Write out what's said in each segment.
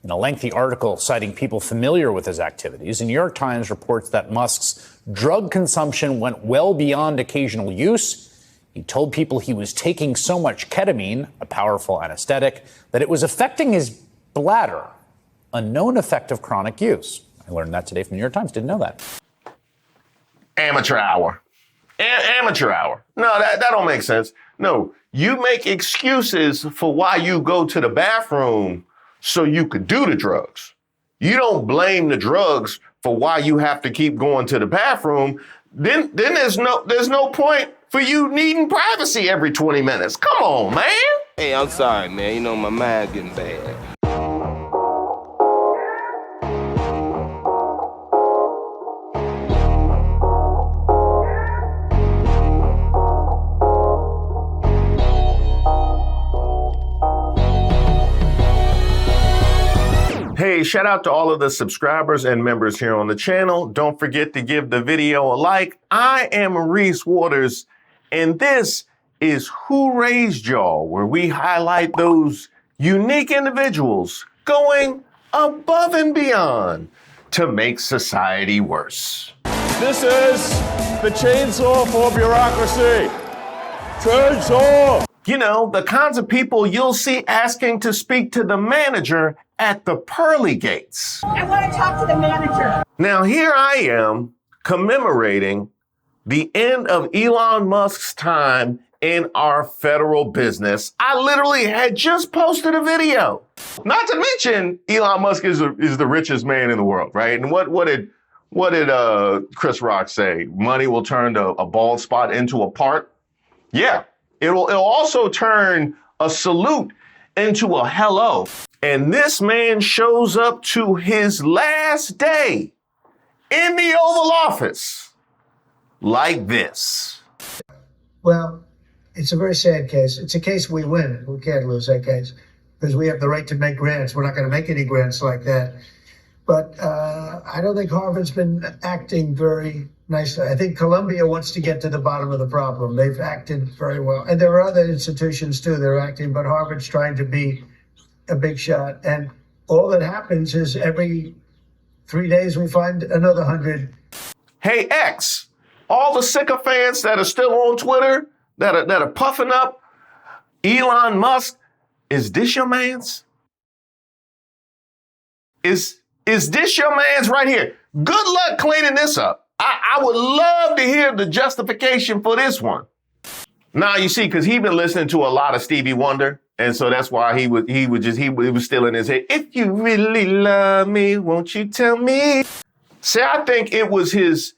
In a lengthy article citing people familiar with his activities, the New York Times reports that Musk's drug consumption went well beyond occasional use. He told people he was taking so much ketamine, a powerful anesthetic, that it was affecting his bladder, a known effect of chronic use. I learned that today from the New York Times. Didn't know that. Amateur hour. Amateur hour. No, that don't make sense. No, you make excuses for why you go to the bathroom so you could do the drugs. You don't blame the drugs for why you have to keep going to the bathroom. Then there's no point for you needing privacy every 20 minutes. Come on, man. Hey, I'm sorry, man. You know, my mind getting bad. Hey, shout out to all of the subscribers and members here on the channel. Don't forget to give the video a like. I am Reese Waters, and this is Who Raised Y'all, where we highlight those unique individuals going above and beyond to make society worse. This is the chainsaw for bureaucracy. Chainsaw! You know, the kinds of people you'll see asking to speak to the manager at the pearly gates. I want to talk to the manager. Now, here I am commemorating the end of Elon Musk's time in our federal business. I literally had just posted a video. Not to mention, Elon Musk is the richest man in the world, right? And what did Chris Rock say? Money will turn a bald spot into a part. Yeah, it'll also turn a salute into a hello. And this man shows up to his last day in the Oval Office like this. Well, it's a very sad case. It's a case we win. We can't lose that case because we have the right to make grants. We're not going to make any grants like that. But I don't think Harvard's been acting very nicely. I think Columbia wants to get to the bottom of the problem. They've acted very well. And there are other institutions, too, that are acting, but Harvard's trying to be a big shot. And all that happens is every 3 days we find another 100. Hey, X, all the sycophants that are still on Twitter, that are puffing up Elon Musk, is this your man's? Is this your man's right here? Good luck cleaning this up. I would love to hear the justification for this one. Now, you see, because he's been listening to a lot of Stevie Wonder, and so that's why he was still in his head. If you really love me, won't you tell me? See, I think it was his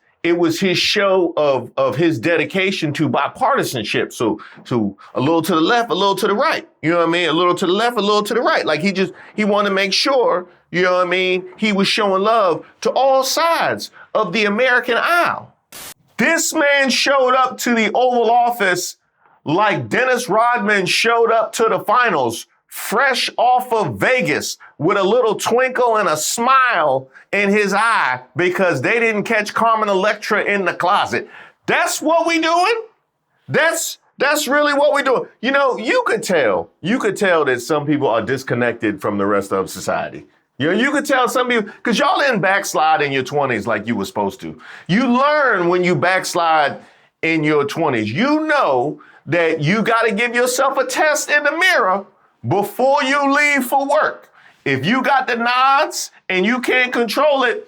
show of his dedication to bipartisanship. So a little to the left, a little to the right. You know what I mean? A little to the left, a little to the right. Like he wanted to make sure, you know what I mean, he was showing love to all sides of the American aisle. This man showed up to the Oval Office like Dennis Rodman showed up to the finals, fresh off of Vegas with a little twinkle and a smile in his eye because they didn't catch Carmen Electra in the closet. That's what we doing? That's really what we doing. You know, you could tell that some people are disconnected from the rest of society. You know, you could tell some people, because y'all didn't backslide in your 20s like you were supposed to. You learn when you backslide in your 20s. You know that you got to give yourself a test in the mirror before you leave for work. If you got the nods and you can't control it,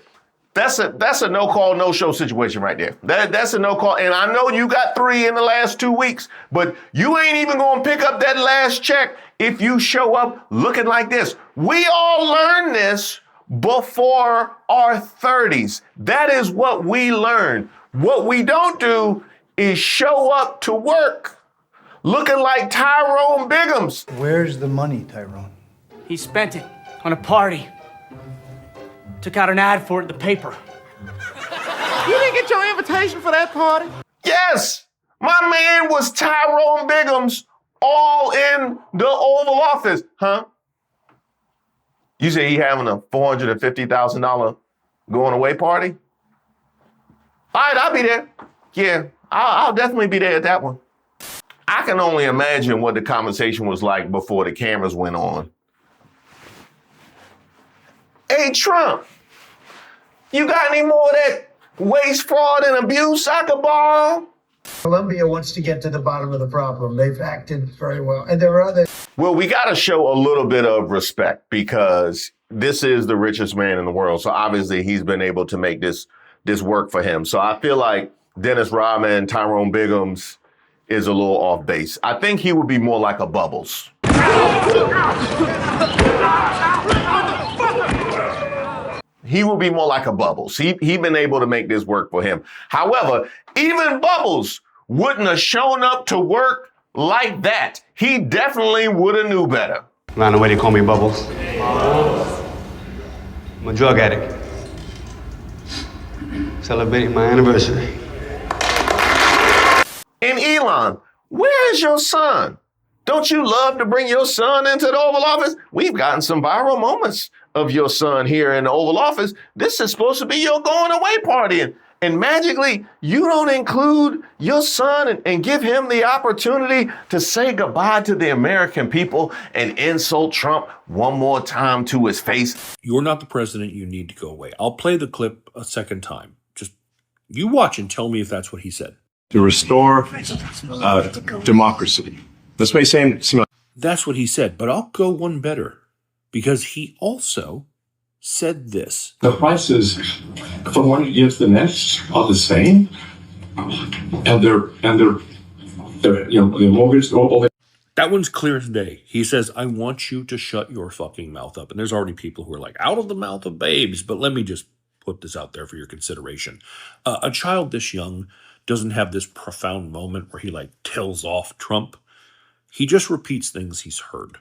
that's a no-call, no-show situation right there. That's a no-call. And I know you got 3 in the last 2 weeks, but you ain't even going to pick up that last check if you show up looking like this. We all learned this before our 30s. That is what we learn. What we don't do is show up to work looking like Tyrone Biggums. Where's the money, Tyrone? He spent it on a party. Took out an ad for it in the paper. You didn't get your invitation for that party? Yes, my man was Tyrone Biggums all in the Oval Office, huh? You say he having a $450,000 going away party? All right, I'll be there. Yeah, I'll definitely be there at that one. I can only imagine what the conversation was like before the cameras went on. Hey, Trump, you got any more of that waste, fraud, and abuse I could borrow? Colombia wants to get to the bottom of the problem. They've acted very well. And there are others. Well, we got to show a little bit of respect because this is the richest man in the world. So obviously he's been able to make this work for him. So I feel like Dennis Rodman, Tyrone Biggums is a little off base. I think he would be more like a Bubbles. He would be more like a Bubbles. He been able to make this work for him. However, even Bubbles wouldn't have shown up to work like that. He definitely would have knew better. I don't know why they call me Bubbles. I'm a drug addict. Celebrating my anniversary. And Elon, where is your son? Don't you love to bring your son into the Oval Office? We've gotten some viral moments of your son here in the Oval Office. This is supposed to be your going away party. And magically, you don't include your son and give him the opportunity to say goodbye to the American people and insult Trump one more time to his face. You're not the president. You need to go away. I'll play the clip a second time. Just you watch and tell me if that's what he said. To restore democracy. This may seem like... That's what he said, but I'll go one better because he also said this. The prices from one year to the next are the same, and they're the mortgage. That one's clear as day. He says, "I want you to shut your fucking mouth up." And there's already people who are like, "Out of the mouth of babes." But let me just put this out there for your consideration. A child this young doesn't have this profound moment where he like tells off Trump. He just repeats things he's heard.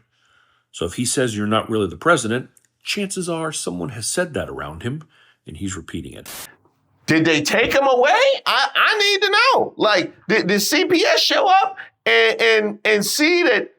So if he says you're not really the president, chances are someone has said that around him and he's repeating it. Did they take him away? I need to know. Like, did CPS show up and see that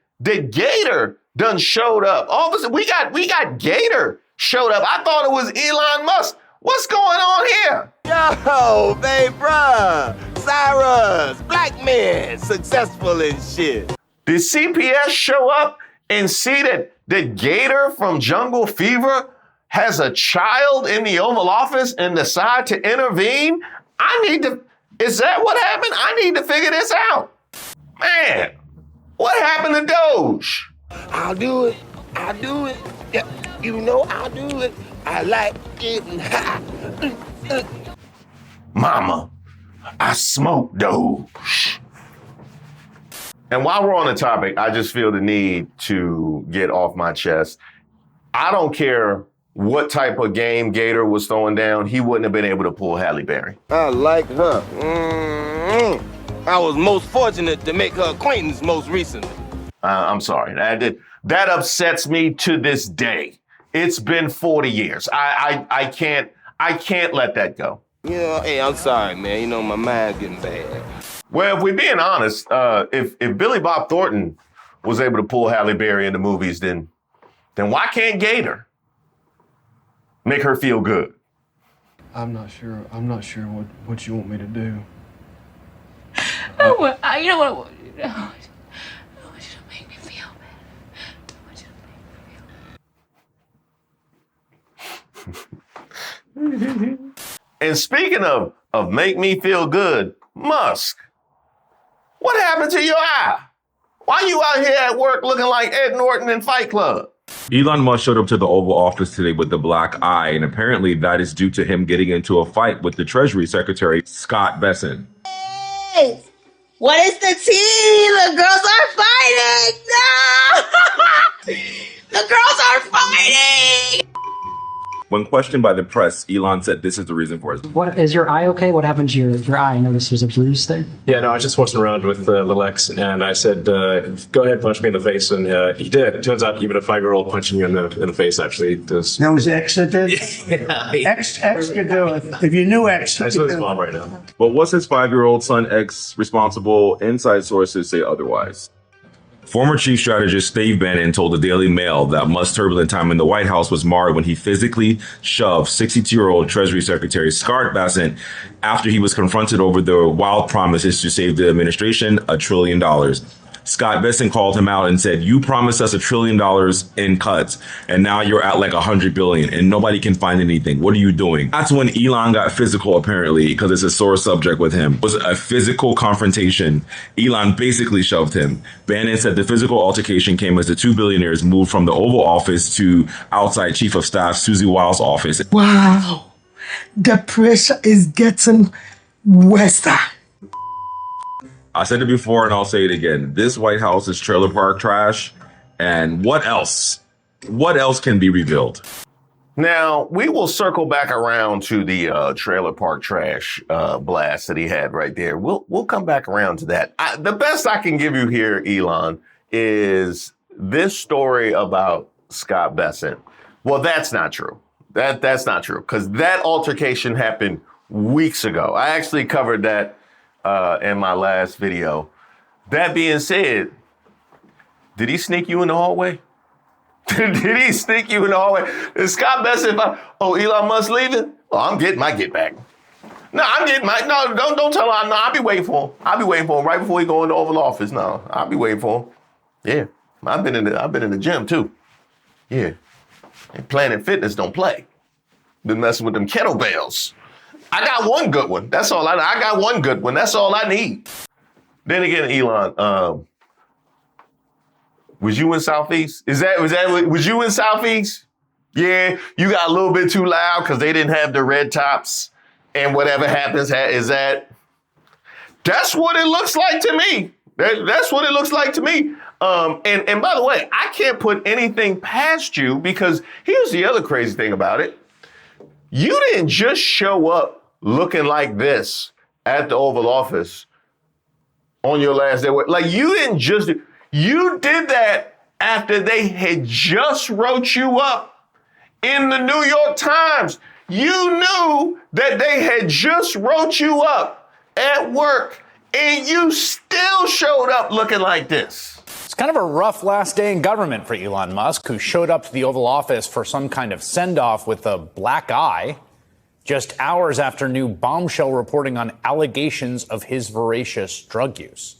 Gator done showed up? All of a sudden, we got Gator showed up. I thought it was Elon Musk. What's going on here? Yo, babe, bruh. Cyrus, black men, successful and shit. Did CPS show up and see that Gator from Jungle Fever has a child in the Oval Office and decide to intervene? Is that what happened? I need to figure this out. Man, what happened to Doge? I'll do it. Yeah, you know I'll do it. I like getting high. Mama, I smoke Doge. And while we're on the topic, I just feel the need to get off my chest. I don't care what type of game Gator was throwing down, he wouldn't have been able to pull Halle Berry. I like her. I was most fortunate to make her acquaintance most recently. I'm sorry. That upsets me to this day. It's been 40 years. I can't let that go. You know, hey, I'm sorry, man. You know, my mind's getting bad. Well, if we're being honest, if Billy Bob Thornton was able to pull Halle Berry into movies, then why can't Gator make her feel good? I'm not sure what you want me to do. You know what I want you to do? I want you to make me feel better. I want you to make me feel And speaking of make me feel good, Musk, what happened to your eye? Why you out here at work looking like Ed Norton in Fight Club? Elon Musk showed up to the Oval Office today with the black eye, and apparently that is due to him getting into a fight with the Treasury Secretary, Scott Bessent. Hey, what is the tea? The girls are fighting! No! The girls are fighting! When questioned by the press, Elon said this is the reason for it. What is your eye okay? What happened to your eye? I noticed there's a bruise there. Yeah, no, I was just messing around with little X, and I said, go ahead, punch me in the face, and he did. It turns out even a 5-year-old punching you in the face actually does. That was X that did? Yeah. X could do it. If you knew X, I saw his mom right now. But was his 5-year-old son X responsible? Inside sources say otherwise. Former chief strategist Steve Bannon told the Daily Mail that Musk's turbulent time in the White House was marred when he physically shoved 62-year-old Treasury Secretary Scott Bessent after he was confronted over the wild promises to save the administration $1 trillion. Scott Besson called him out and said, you promised us $1 trillion in cuts, and now you're at like 100 billion and nobody can find anything. What are you doing? That's when Elon got physical, apparently, because it's a sore subject with him. It was a physical confrontation. Elon basically shoved him. Bannon said the physical altercation came as the two billionaires moved from the Oval Office to outside Chief of Staff Susie Wiles' office. Wow, the pressure is getting worse. I said it before and I'll say it again. This White House is trailer park trash. And what else? What else can be revealed? Now, we will circle back around to the trailer park trash blast that he had right there. We'll come back around to that. The best I can give you here, Elon, is this story about Scott Besson. Well, that's not true. That's not true, because that altercation happened weeks ago. I actually covered that in my last video. That being said, did he sneak you in the hallway? Did he sneak you in the hallway? Is Scott Besson, Elon Musk leaving? Oh, I'm getting my get back. No, don't tell him. No, I'll be waiting for him. I'll be waiting for him right before he go in the Oval Office. No, I'll be waiting for him. Yeah, I've been in the gym too. Yeah, and Planet Fitness don't play. Been messing with them kettlebells. I got one good one. That's all I got one good one. That's all I need. Then again, Elon, was you in Southeast? Was you in Southeast? Yeah, you got a little bit too loud because they didn't have the red tops, and whatever happens that's what it looks like to me. That's what it looks like to me. And by the way, I can't put anything past you, because here's the other crazy thing about it. You didn't just show up looking like this at the Oval Office on your last day. Like, you did that after they had just wrote you up in the New York Times. You knew that they had just wrote you up at work, and you still showed up looking like this. It's kind of a rough last day in government for Elon Musk, who showed up to the Oval Office for some kind of send-off with a black eye, just hours after new bombshell reporting on allegations of his voracious drug use.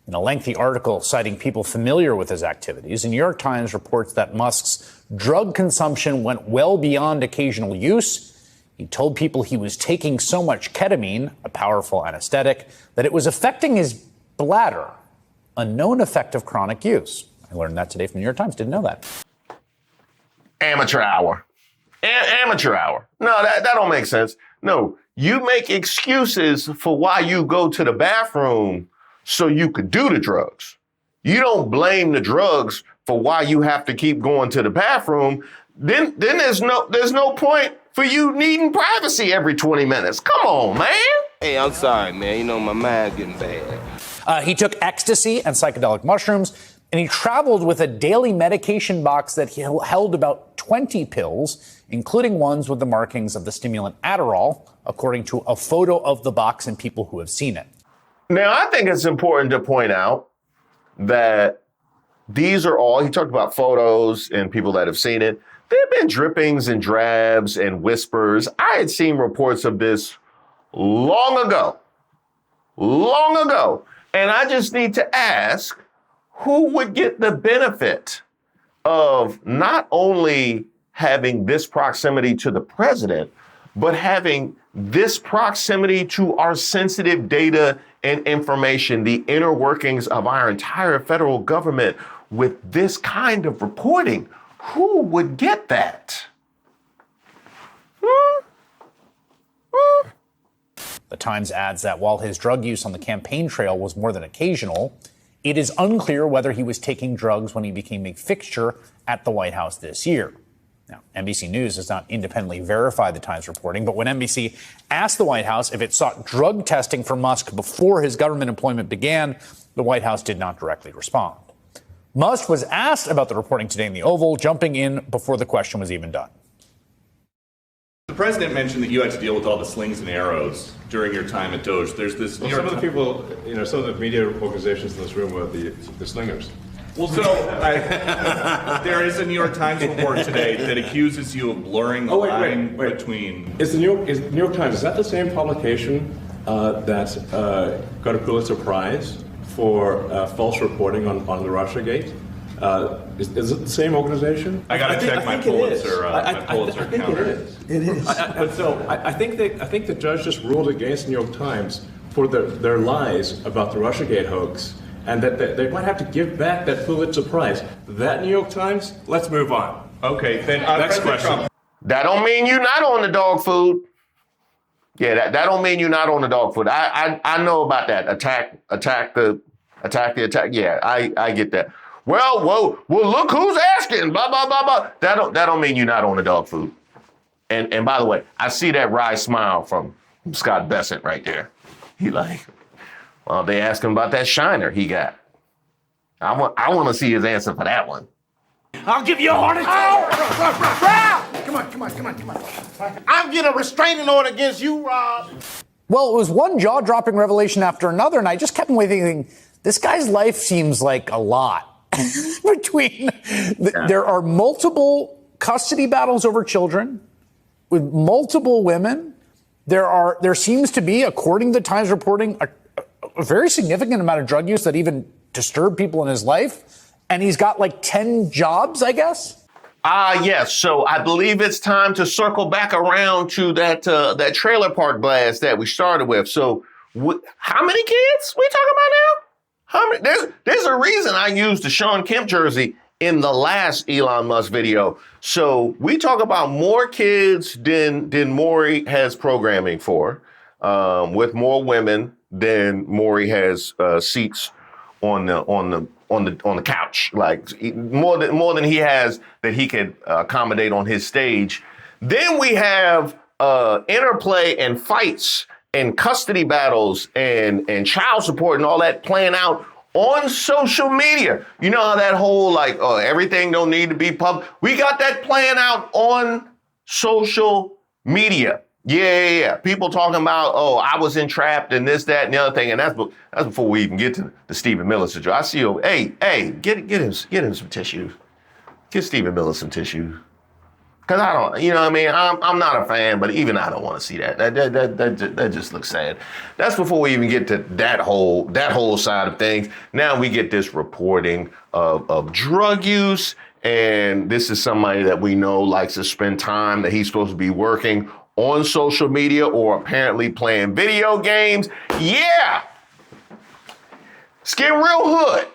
In a lengthy article citing people familiar with his activities, the New York Times reports that Musk's drug consumption went well beyond occasional use. He told people he was taking so much ketamine, a powerful anesthetic, that it was affecting his bladder, a known effect of chronic use. I learned that today from the New York Times. Didn't know that. Amateur hour. Amateur hour. No, that don't make sense. No, you make excuses for why you go to the bathroom so you could do the drugs. You don't blame the drugs for why you have to keep going to the bathroom. Then there's no point for you needing privacy every 20 minutes. Come on, man. Hey, I'm sorry, man. You know, my mind's getting bad. He took ecstasy and psychedelic mushrooms, and he traveled with a daily medication box that held about 20 pills, including ones with the markings of the stimulant Adderall, according to a photo of the box and people who have seen it. Now, I think it's important to point out that these are all, he talked about photos and people that have seen it. There have been drippings and drabs and whispers. I had seen reports of this long ago. And I just need to ask, who would get the benefit of not only having this proximity to the president, but having this proximity to our sensitive data and information, the inner workings of our entire federal government with this kind of reporting? Who would get that? The Times adds that while his drug use on the campaign trail was more than occasional, it is unclear whether he was taking drugs when he became a fixture at the White House this year. Now, NBC News does not independently verify the Times reporting, but when NBC asked the White House if it sought drug testing for Musk before his government employment began, the White House did not directly respond. Musk was asked about the reporting today in the Oval, jumping in before the question was even done. The president mentioned that you had to deal with all the slings and arrows during your time at Doge. There's this. Well, some of the people, some of the media organizations in this room were the slingers. Well, so there is a New York Times report today that accuses you of blurring the line between. Is the New York Times, is that the same publication that got a Pulitzer Prize for false reporting on the Russiagate. Is it the same organization? I gotta check my Pulitzer. My Pulitzer I think counter. it is. But Phil, I think the judge just ruled against New York Times for their lies about the Russiagate hoax, and that they might have to give back that Pulitzer Prize. That New York Times. Let's move on. Okay, then next question. That don't mean you're not on the dog food. Yeah, that don't mean you're not on the dog food. I know about that. Attack the attack. Yeah, I get that. Well, look who's asking. Blah blah blah blah. That don't mean you're not on the dog food. And by the way, I see that wry smile from Scott Bessent right there. He like, well, they asked him about that shiner he got. I want to see his answer for that one. I'll give you a heart attack. Come on. I'm getting a restraining order against you, Rob. Well, it was one jaw-dropping revelation after another, and I just kept thinking, this guy's life seems like a lot. There are multiple custody battles over children with multiple women. There seems to be, according to the Times reporting, a very significant amount of drug use that even disturbed people in his life. And he's got like 10 jobs, I guess? Yes. So I believe it's time to circle back around to that trailer park blast that we started with. So how many kids we talking about now? How many? There's a reason I used the Sean Kemp jersey in the last Elon Musk video. So we talk about more kids than Maury has programming for, with more women than Maury has seats on the couch, like more than he has that he could accommodate on his stage. Then we have interplay and fights and custody battles and child support and all that playing out on social media. You know how that whole everything don't need to be public. We got that playing out on social media. Yeah. People talking about, I was entrapped and this, that, and the other thing. And that's before we even get to the Stephen Miller situation. I see, hey, get him some tissues. Get Stephen Miller some tissues. Cause I don't, you know what I mean? I'm not a fan, but even I don't want to see that. That just looks sad. That's before we even get to that whole side of things. Now we get this reporting of drug use. And this is somebody that we know likes to spend time that he's supposed to be working on social media or apparently playing video games. Yeah. It's getting real hood.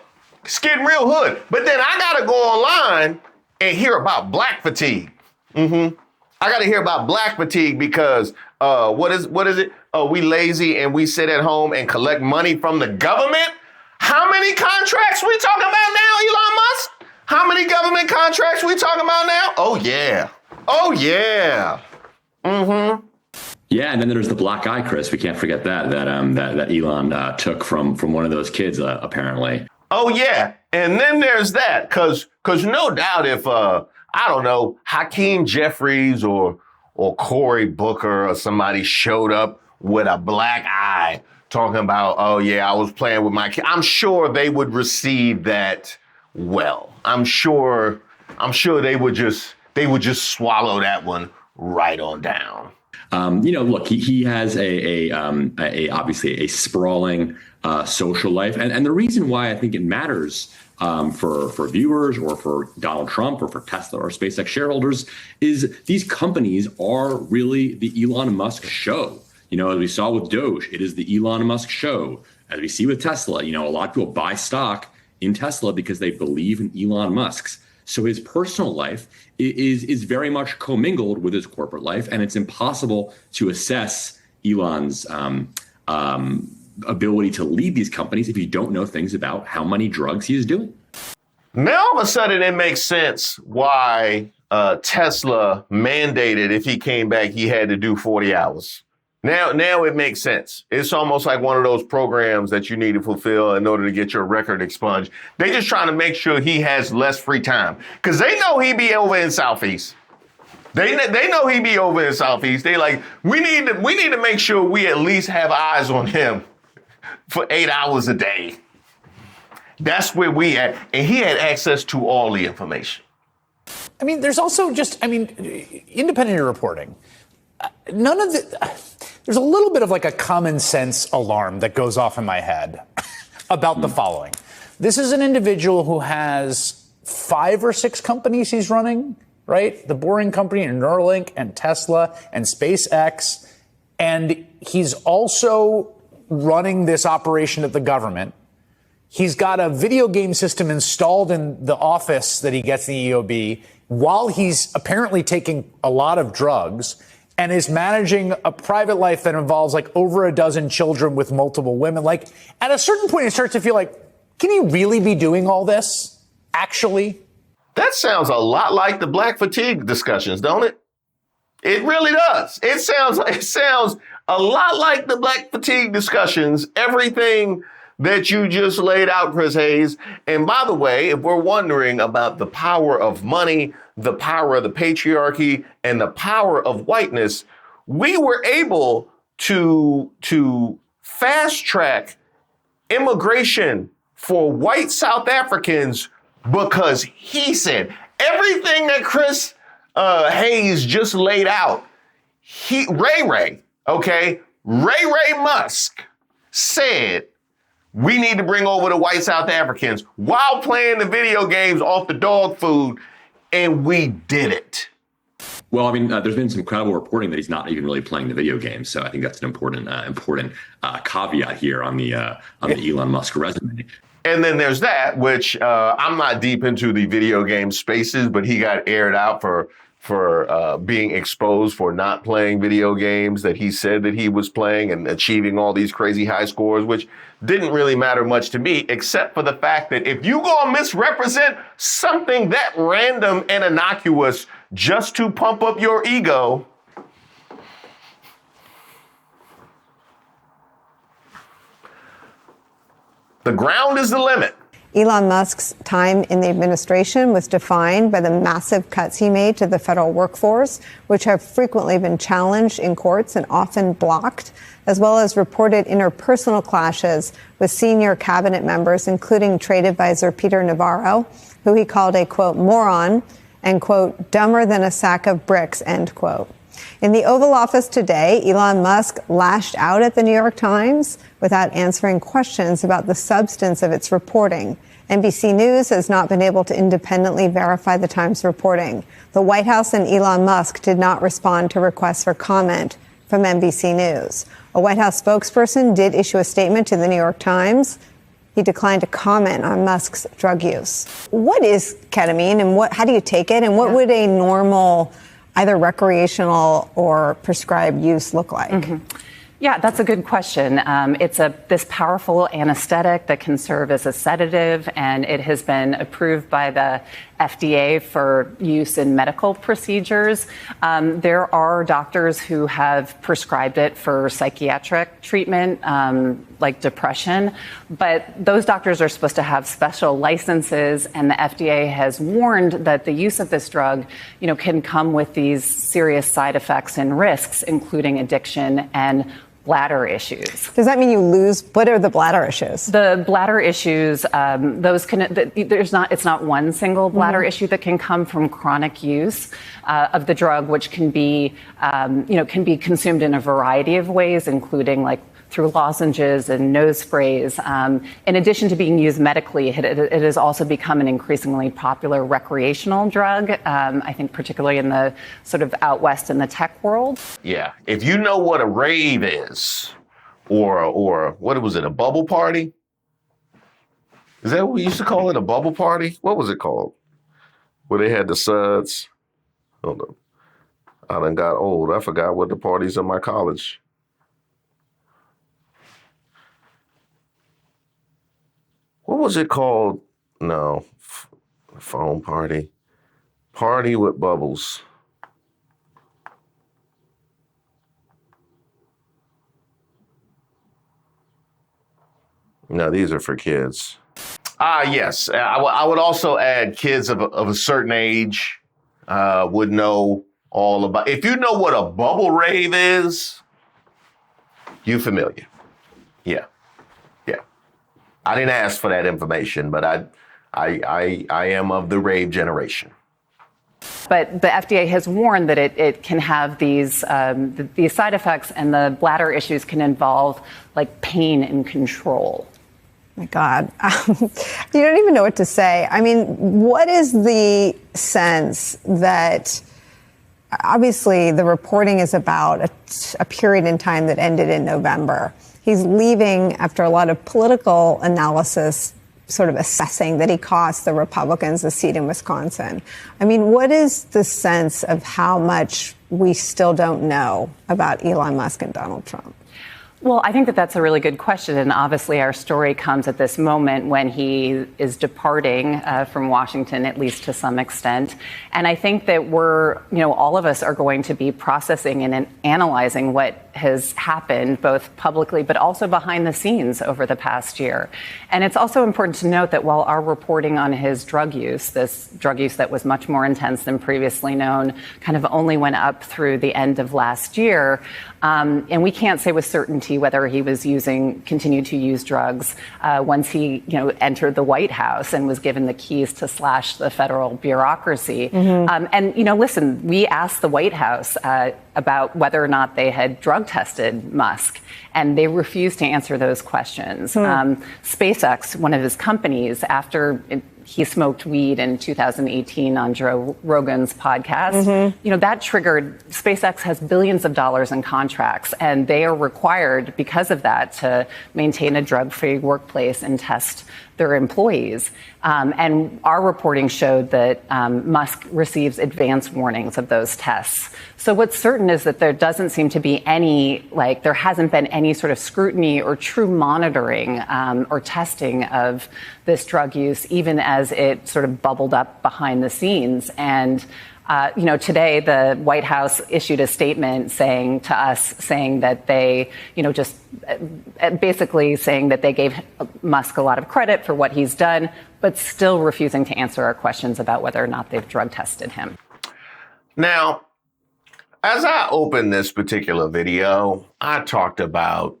But then I gotta go online and hear about black fatigue. I gotta hear about black fatigue because what is it? We lazy and we sit at home and collect money from the government. How many contracts we talking about now, Elon Musk? How many government contracts we talking about now? Oh yeah. Yeah, and then there's the black eye, Chris. We can't forget that Elon took from one of those kids, apparently. Oh yeah, and then there's that, cause no doubt if I don't know, Hakeem Jeffries or Cory Booker or somebody showed up with a black eye talking about, oh yeah, I was playing with my kid, I'm sure they would receive that well. I'm sure they would just swallow that one right on down. Look, he has a obviously a sprawling social life, and the reason why I think it matters for viewers or for Donald Trump or for Tesla or SpaceX shareholders is these companies are really the Elon Musk show. As we saw with Doge, it is the Elon Musk show. As we see with Tesla, a lot of people buy stock in Tesla because they believe in Elon Musk's. So his personal life is very much commingled with his corporate life, and it's impossible to assess Elon's ability to lead these companies if you don't know things about how many drugs he is doing. Now all of a sudden it makes sense why Tesla mandated if he came back he had to do 40 hours. Now it makes sense. It's almost like one of those programs that you need to fulfill in order to get your record expunged. They just trying to make sure he has less free time because they know he be over in Southeast. They know he be over in Southeast. They like, we need to make sure we at least have eyes on him for 8 hours a day. That's where we at. And he had access to all the information. I mean, there's also independent reporting. There's a little bit of like a common sense alarm that goes off in my head. about the following. This is an individual who has 5 or 6 companies he's running, right? The Boring Company and Neuralink and Tesla and SpaceX. And he's also running this operation at the government. He's got a video game system installed in the office that he gets in the EOB while he's apparently taking a lot of drugs, and is managing a private life that involves like over a dozen children with multiple women. Like, at a certain point, it starts to feel like, can he really be doing all this? Actually? That sounds a lot like the black fatigue discussions, don't it? It really does. It sounds a lot like the black fatigue discussions. Everything that you just laid out, Chris Hayes. And by the way, if we're wondering about the power of money, the power of the patriarchy, and the power of whiteness, we were able to fast track immigration for white South Africans because he said everything that Chris Hayes just laid out. Ray Musk said, we need to bring over the white South Africans while playing the video games off the dog food, and we did it. Well, I mean, there's been some credible reporting that he's not even really playing the video games, so I think that's an important caveat here on the Elon Musk resume. And then there's that, which I'm not deep into the video game spaces, but he got aired out for being exposed for not playing video games that he said that he was playing and achieving all these crazy high scores, which didn't really matter much to me, except for the fact that if you gonna misrepresent something that random and innocuous just to pump up your ego, the ground is the limit. Elon Musk's time in the administration was defined by the massive cuts he made to the federal workforce, which have frequently been challenged in courts and often blocked, as well as reported interpersonal clashes with senior cabinet members, including trade advisor Peter Navarro, who he called a, quote, moron and, quote, dumber than a sack of bricks, end quote. In the Oval Office today, Elon Musk lashed out at the New York Times without answering questions about the substance of its reporting. NBC News has not been able to independently verify the Times reporting. The White House and Elon Musk did not respond to requests for comment from NBC News. A White House spokesperson did issue a statement to the New York Times. He declined to comment on Musk's drug use. What is ketamine and how do you take it? And what would a normal either recreational or prescribed use look like? Mm-hmm. Yeah, that's a good question. It's this powerful anesthetic that can serve as a sedative, and it has been approved by the FDA for use in medical procedures. There are doctors who have prescribed it for psychiatric treatment, like depression, but those doctors are supposed to have special licenses, and the FDA has warned that the use of this drug, can come with these serious side effects and risks, including addiction and bladder issues. Does that mean you lose? What are the bladder issues? The bladder issues, it's not one single bladder issue that can come from chronic use of the drug, which can be consumed in a variety of ways, including like through lozenges and nose sprays. In addition to being used medically, it has also become an increasingly popular recreational drug, I think particularly in the sort of out west in the tech world. Yeah, if you know what a rave is, or what was it, a bubble party? Is that what we used to call it, a bubble party? What was it called? Where they had the suds? Hold on. I done got old. I forgot what the parties in my college. What was it called? No, phone party. Party with bubbles. No, these are for kids. Yes. I would also add kids of a certain age would know all about. If you know what a bubble rave is, you familiar. Yeah. I didn't ask for that information, but I am of the rave generation. But the FDA has warned that it can have these side effects, and the bladder issues can involve like pain and control. My God, you don't even know what to say. I mean, what is the sense that obviously the reporting is about a period in time that ended in November. He's leaving after a lot of political analysis, sort of assessing that he cost the Republicans a seat in Wisconsin. I mean, what is the sense of how much we still don't know about Elon Musk and Donald Trump? Well, I think that that's a really good question. And obviously, our story comes at this moment when he is departing from Washington, at least to some extent. And I think that all of us are going to be processing and analyzing what has happened, both publicly but also behind the scenes over the past year. And it's also important to note that while our reporting on his drug use, this drug use that was much more intense than previously known, kind of only went up through the end of last year. And we can't say with certainty whether he was continued to use drugs once he, entered the White House and was given the keys to slash the federal bureaucracy. And, listen, we asked the White House about whether or not they had drug tested Musk, and they refused to answer those questions. SpaceX, one of his companies, after he smoked weed in 2018 on Joe Rogan's podcast. That triggered, SpaceX has billions of dollars in contracts, and they are required because of that to maintain a drug-free workplace and test their employees. And our reporting showed that Musk receives advance warnings of those tests. So what's certain is that there doesn't seem to be there hasn't been any sort of scrutiny or true monitoring or testing of this drug use, even as it sort of bubbled up behind the scenes. And today the White House issued a statement saying that they, basically saying that they gave Musk a lot of credit for what he's done, but still refusing to answer our questions about whether or not they've drug tested him. Now, as I opened this particular video, I talked about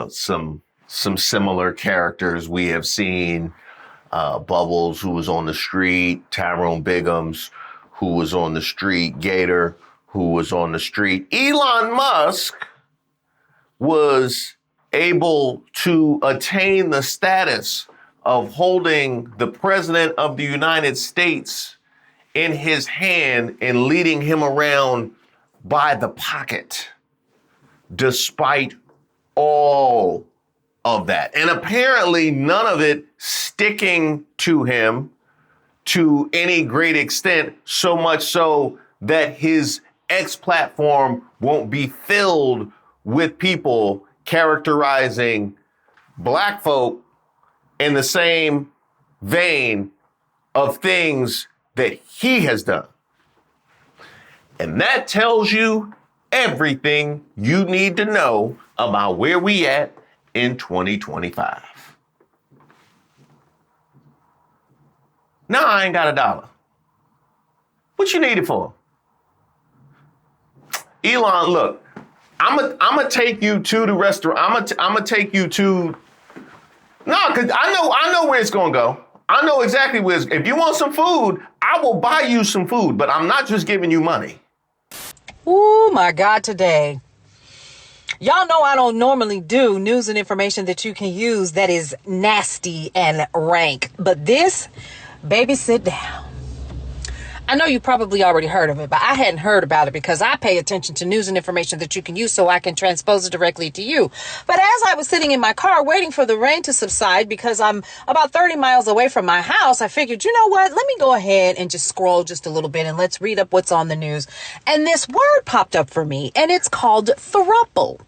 some similar characters we have seen. Bubbles, who was on the street, Tyrone Biggums, who was on the street, Gator, who was on the street. Elon Musk was able to attain the status of holding the president of the United States in his hand and leading him around by the pocket, despite all of that. And apparently none of it sticking to him to any great extent, so much so that his X platform won't be filled with people characterizing black folk in the same vein of things that he has done. And that tells you everything you need to know about where we at in 2025. Now I ain't got $1. What you need it for? Elon, look, I'm gonna take you to the restaurant. I'm gonna take you to. No, cause I know where it's gonna go. I know exactly where. If you want some food, I will buy you some food. But I'm not just giving you money. Oh my God, today. Y'all know I don't normally do news and information that you can use that is nasty and rank. But this, baby, sit down. I know you probably already heard of it, but I hadn't heard about it because I pay attention to news and information that you can use so I can transpose it directly to you. But as I was sitting in my car waiting for the rain to subside because I'm about 30 miles away from my house, I figured, you know what? Let me go ahead and just scroll just a little bit and let's read up what's on the news. And this word popped up for me, and it's called throuple.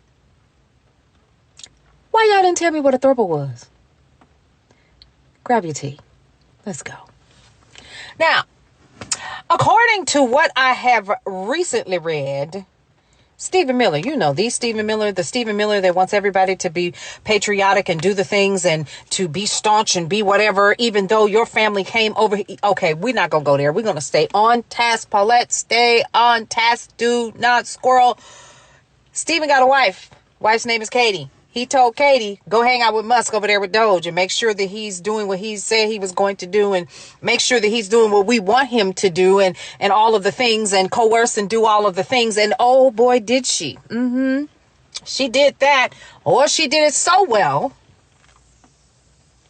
Why y'all didn't tell me what a throuple was? Grab your tea. Let's go. Now, according to what I have recently read, Stephen Miller, you know, the Stephen Miller that wants everybody to be patriotic and do the things and to be staunch and be whatever, even though your family came over. Okay, we're not going to go there. We're going to stay on task, Paulette. Stay on task. Do not squirrel. Stephen got a wife. Wife's name is Katie. He told Katie, go hang out with Musk over there with Doge and make sure that he's doing what he said he was going to do and make sure that he's doing what we want him to do and all of the things and coerce and do all of the things. And oh boy, did she. She did that, or she did it so well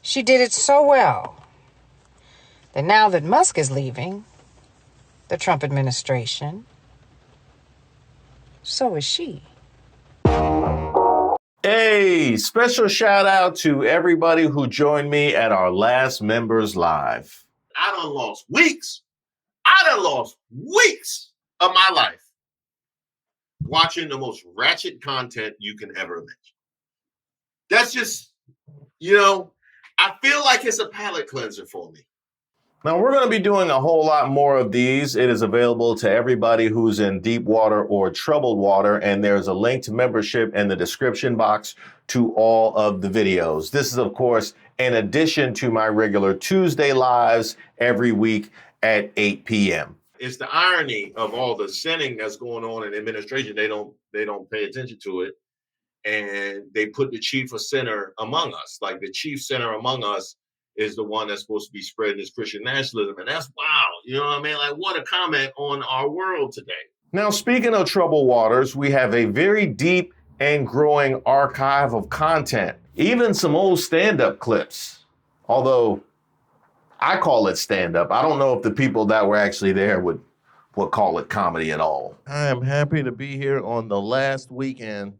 She did it so well that now that Musk is leaving the Trump administration, so is she. Hey, special shout out to everybody who joined me at our last Members Live. I done lost weeks of my life watching the most ratchet content you can ever imagine. That's just, I feel like it's a palate cleanser for me. Now, we're going to be doing a whole lot more of these. It is available to everybody who's in deep water or troubled water, and there's a link to membership in the description box to all of the videos. This is, of course, in addition to my regular Tuesday lives every week at 8 p.m. It's the irony of all the sinning that's going on in administration. They don't pay attention to it, and they put the chief of sinner among us. Like the chief sinner among us is the one that's supposed to be spreading this Christian nationalism. And that's wow. You know what I mean? Like, what a comment on our world today. Now, speaking of troubled waters, we have a very deep and growing archive of content, even some old stand-up clips. Although I call it stand-up. I don't know if the people that were actually there would call it comedy at all. I am happy to be here on the last weekend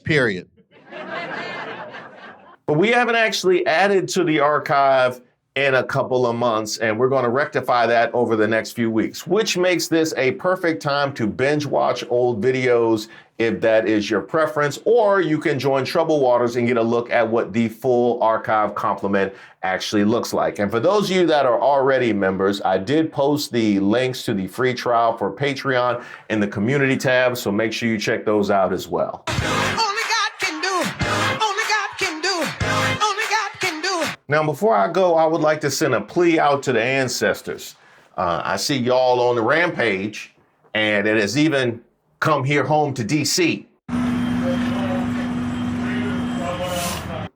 period. But we haven't actually added to the archive in a couple of months, and we're going to rectify that over the next few weeks, which makes this a perfect time to binge watch old videos if that is your preference, or you can join Troubled Waters and get a look at what the full archive complement actually looks like. And for those of you that are already members, I did post the links to the free trial for Patreon in the community tab, so make sure you check those out as well. Now, before I go, I would like to send a plea out to the ancestors. I see y'all on the rampage, and it has even come here home to DC.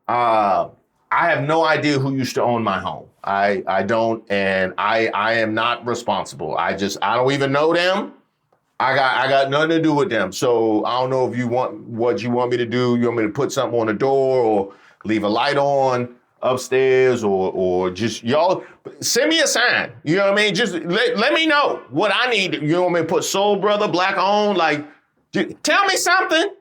I have no idea who used to own my home. I don't, and I am not responsible. I don't even know them. I got nothing to do with them. So I don't know if you want what you want me to do. You want me to put something on the door or leave a light on upstairs or just y'all send me a sign. You know what I mean? Just let me know what I need. You want me to put Soul Brother, Black Owned, like tell me something.